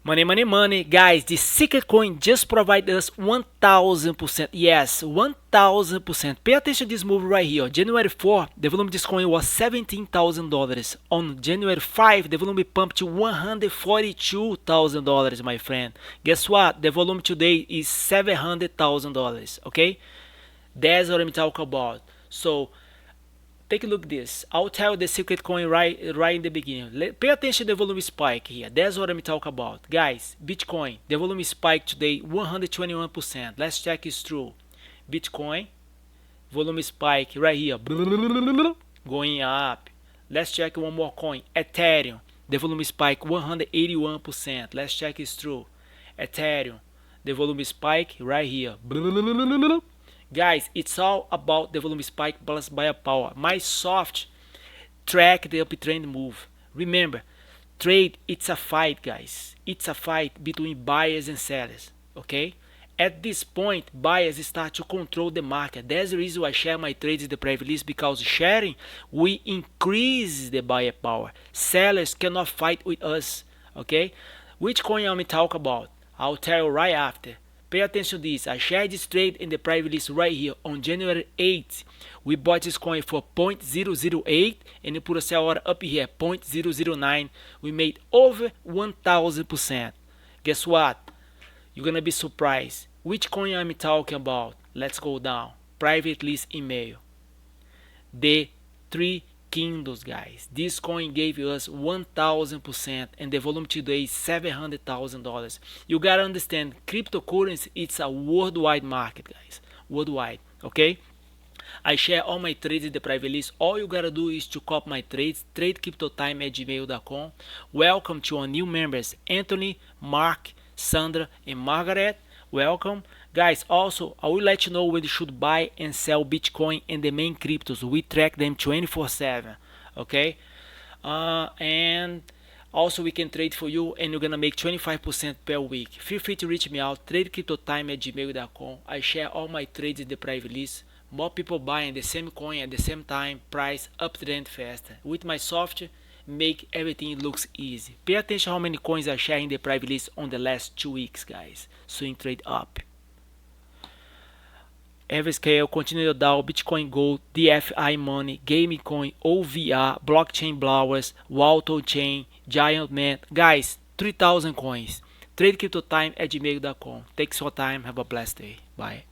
Money, money, money. Guys, the secret coin just provide us 1000%. Yes, 1000%. Pay attention to this move right here. January 4, the volume of this coin was $17,000. On January 5, the volume pumped to $142,000, my friend. Guess what? The volume today is $700,000. Okay? That's what I'm talking about. So, take a look at this. I'll tell you the secret coin right in the beginning. Pay attention to the volume spike here. That's what I'm talking about. Guys, Bitcoin, the volume spike today 121%. Let's check it's true. Bitcoin, volume spike right here. Going up. Let's check one more coin. Ethereum, the volume spike 181%. Let's check it's true. Ethereum, the volume spike right here. Guys, it's all about the volume spike plus buyer power. My soft track the uptrend move. Remember, trade, it's a fight, guys. It's a fight between buyers and sellers. Okay? At this point, buyers start to control the market. That's the reason why I share my trades in the private list, because sharing, we increase the buyer power. Sellers cannot fight with us. Okay? Which coin I'm talking about? I'll tell you right after. Pay attention to this. I shared this trade in the private list right here on January 8th. We bought this coin for 0.008 and we put a sell order up here 0.009. We made over 1000%. Guess what? You're gonna be surprised. Which coin I'm talking about? Let's go down. Private list email. The three Kingdoms, guys. This coin gave us 1000% and the volume today is $700,000. You gotta understand, cryptocurrency, it's a worldwide market, guys. Worldwide, okay? I share all my trades in the private list. All you gotta do is to copy my trades, tradecryptotime@gmail.com. Welcome to our new members, Anthony, Mark, Sandra, and Margaret. Welcome. Guys, also, I will let you know when you should buy and sell Bitcoin and the main cryptos. We track them 24/7, okay? And also we can trade for you and you're gonna make 25% per week. Feel free to reach me out, tradecryptotime@gmail.com. I share all my trades in the private list. More people buying the same coin at the same time, price uptrend faster. With my software, make everything looks easy. Pay attention how many coins I share in the private list on the last 2 weeks, guys. Swing trade up. Everscale, Continental Dow, Bitcoin Gold, DFI Money, Gaming Coin, OVR, Blockchain Blowers, Walton Chain, Giant Man. Guys, 3000 coins. TradeCryptoTime@gmail.com. Take your time. Have a blessed day. Bye.